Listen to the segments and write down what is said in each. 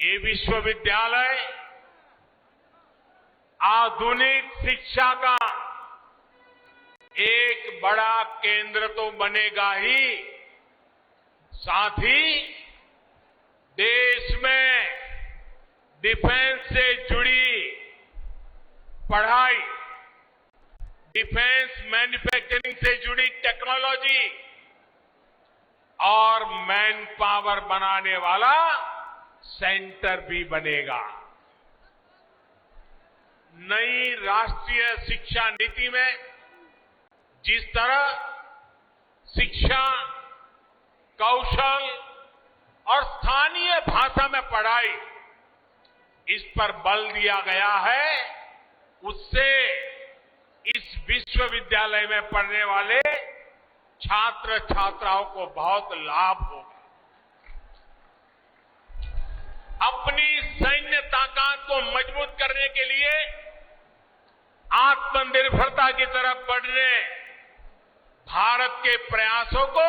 ये विश्वविद्यालय आधुनिक शिक्षा का एक बड़ा केंद्र तो बनेगा ही, साथ ही देश में डिफेंस से जुड़ी पढ़ाई, डिफेंस मैन्युफैक्चरिंग से जुड़ी टेक्नोलॉजी और मैन पावर बनाने वाला सेंटर भी बनेगा। नई राष्ट्रीय शिक्षा नीति में जिस तरह शिक्षा, कौशल और स्थानीय भाषा में पढ़ाई, इस पर बल दिया गया है, उससे इस विश्वविद्यालय में पढ़ने वाले छात्र छात्राओं को बहुत लाभ होगा। अपनी सैन्य ताकत को मजबूत करने के लिए आत्मनिर्भरता की तरफ बढ़ने भारत के प्रयासों को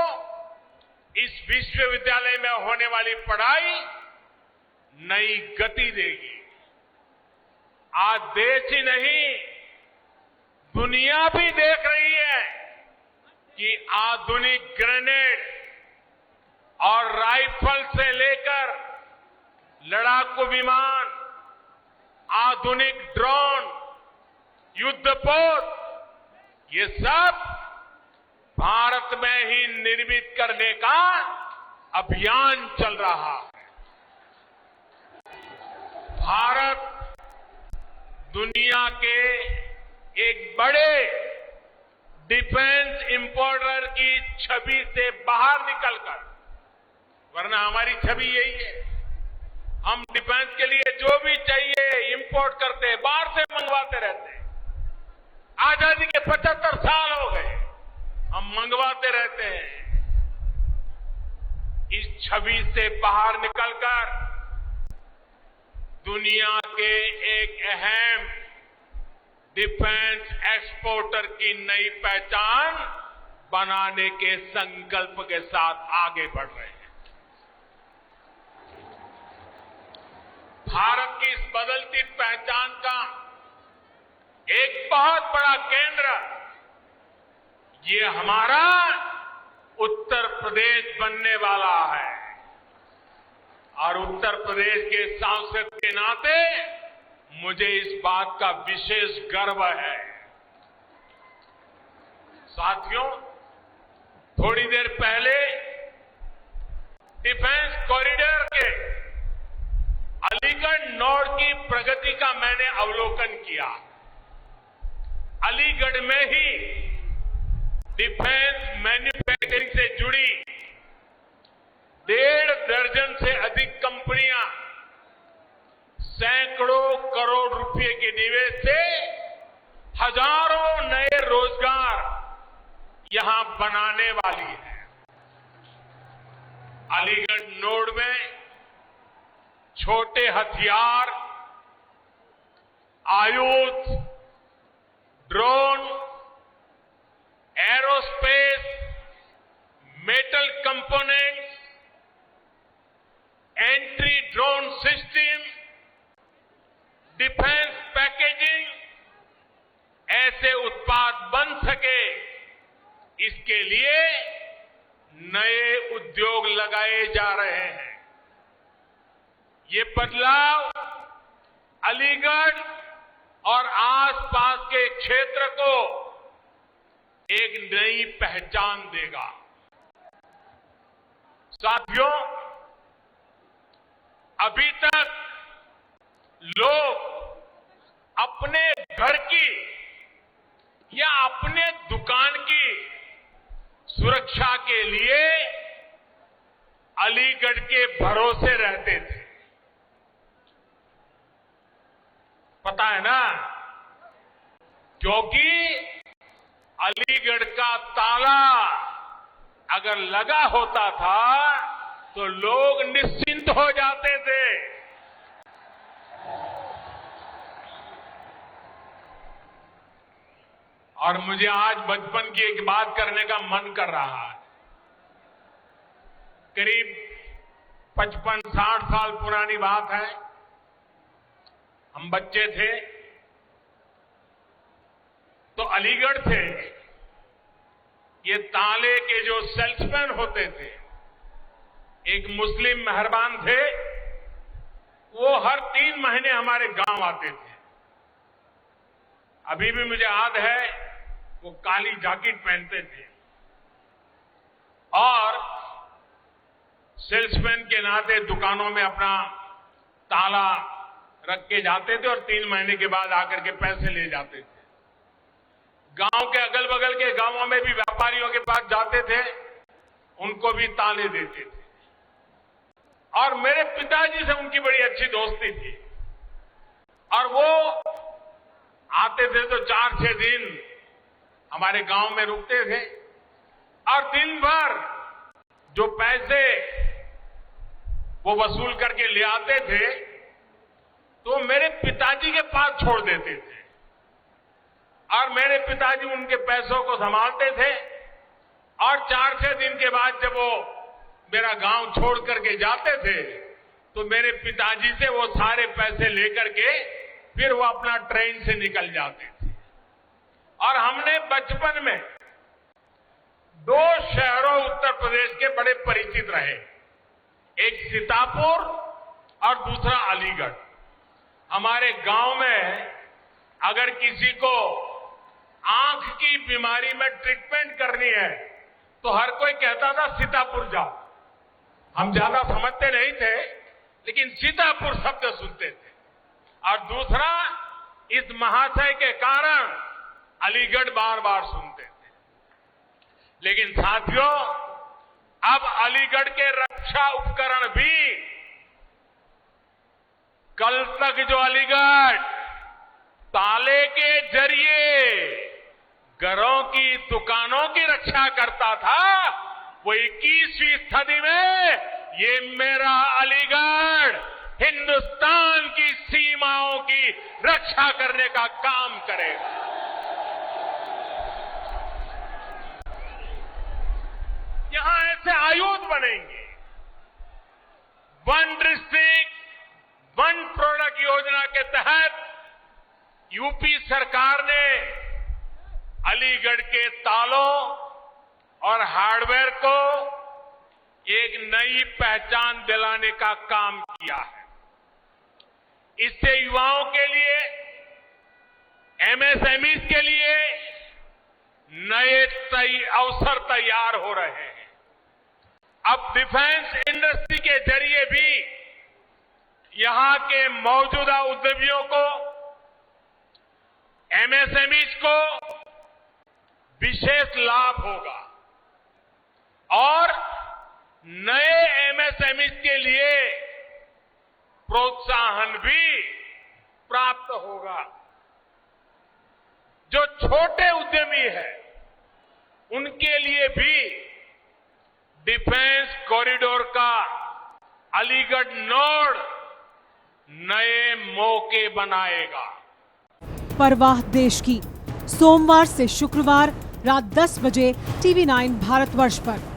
इस विश्वविद्यालय में होने वाली पढ़ाई नई गति देगी। आज देश ही नहीं, दुनिया भी देख रही है कि आधुनिक ग्रेनेड और राइफल से लेकर लड़ाकू विमान, आधुनिक ड्रोन, युद्धपोत, ये सब भारत में ही निर्मित करने का अभियान चल रहा है। भारत दुनिया के एक बड़े डिफेंस इंपोर्टर की छवि से बाहर निकलकर, वरना हमारी छवि यही है, हम डिफेंस के लिए जो भी चाहिए इंपोर्ट करते, बाहर से मंगवाते रहते हैं। आजादी के 75 साल हो गए, हम मंगवाते रहते हैं। इस छवि से बाहर निकलकर दुनिया के एक अहम डिफेंस एक्सपोर्टर की नई पहचान बनाने के संकल्प के साथ आगे बढ़ रहे हैं। भारत की इस बदलती पहचान का एक बहुत बड़ा केंद्र ये हमारा उत्तर प्रदेश बनने वाला है, और उत्तर प्रदेश के सांसद के नाते मुझे इस बात का विशेष गर्व है। साथियों, थोड़ी देर पहले डिफेंस कॉरिडोर के अलीगढ़ नॉर्थ की प्रगति का मैंने अवलोकन किया। अलीगढ़ में ही डिफेंस मैन्युफैक्चरिंग से जुड़ी 1.5 दर्जन से अधिक कंपनियां सैकड़ों करोड़ रुपए के निवेश से हजारों नए रोजगार यहां बनाने वाली है। अलीगढ़ नोड में छोटे हथियार, आयुध, drone, aerospace, metal components, entry drone system, defence packaging, ऐसे उत्पाद बन सके, इसके लिए नए उद्योग लगाए जा रहे हैं। ये बदलाव अलीगढ़ और आसपास के क्षेत्र को एक नई पहचान देगा। साथियों, अभी तक लोग अपने घर की या अपने दुकान की सुरक्षा के लिए अलीगढ़ के भरोसे रहते थे। पता है ना, क्योंकि अलीगढ़ का ताला अगर लगा होता था तो लोग निश्चिंत हो जाते थे। और मुझे आज बचपन की एक बात करने का मन कर रहा है। करीब 55-60 साल पुरानी बात है। हम बच्चे थे तो अलीगढ़ थे, ये ताले के जो सेल्समैन होते थे, एक मुस्लिम मेहरबान थे, वो हर 3 महीने हमारे गांव आते थे। अभी भी मुझे याद है, वो काली जैकेट पहनते थे और सेल्समैन के नाते दुकानों में अपना ताला रख के जाते थे और 3 महीने के बाद आकर के पैसे ले जाते थे। गांव के अगल बगल के गांवों में भी व्यापारियों के पास जाते थे, उनको भी ताले देते थे। और मेरे पिताजी से उनकी बड़ी अच्छी दोस्ती थी और वो आते थे तो 4-6 दिन हमारे गांव में रुकते थे और दिन भर जो पैसे वो वसूल करके ले आते थे तो मेरे पिताजी के पास छोड़ देते थे और मेरे पिताजी उनके पैसों को संभालते थे और 4-6 दिन के बाद जब वो मेरा गांव छोड़ करके जाते थे तो मेरे पिताजी से वो सारे पैसे लेकर के फिर वो अपना ट्रेन से निकल जाते थे। और हमने बचपन में 2 शहरों उत्तर प्रदेश के बड़े परिचित रहे, एक सीतापुर और दूसरा अलीगढ़। हमारे गांव में अगर किसी को आंख की बीमारी में ट्रीटमेंट करनी है तो हर कोई कहता था सीतापुर जाओ। हम ज्यादा समझते नहीं थे लेकिन सीतापुर शब्द सुनते थे। और दूसरा, इस महाशय के कारण अलीगढ़ बार बार सुनते थे। लेकिन साथियों, अब अलीगढ़ के रक्षा उपकरण भी, कल तक जो अलीगढ़ ताले के जरिए घरों की, दुकानों की रक्षा करता था, वो 21वीं सदी में ये मेरा अलीगढ़ हिंदुस्तान की सीमाओं की रक्षा करने का काम करेगा। यहां ऐसे आयुध बनेंगे। 1 डिस्ट्रिक्ट 1 प्रोडक्ट योजना के तहत यूपी सरकार ने अलीगढ़ के तालों और हार्डवेयर को एक नई पहचान दिलाने का काम किया है। इससे युवाओं के लिए, एमएसएमई के लिए नए अवसर तैयार हो रहे हैं। अब डिफेंस इंडस्ट्री के जरिए भी यहां के मौजूदा उद्यमियों को, एमएसएमई को विशेष लाभ होगा और नए एमएसएमई के लिए प्रोत्साहन भी प्राप्त होगा। जो छोटे उद्यमी हैं, उनके लिए भी डिफेंस कॉरिडोर का अलीगढ़ नोड नए मौके बनाएगा। परवाह देश की, सोमवार से शुक्रवार रात 10 बजे TV9 भारतवर्ष पर।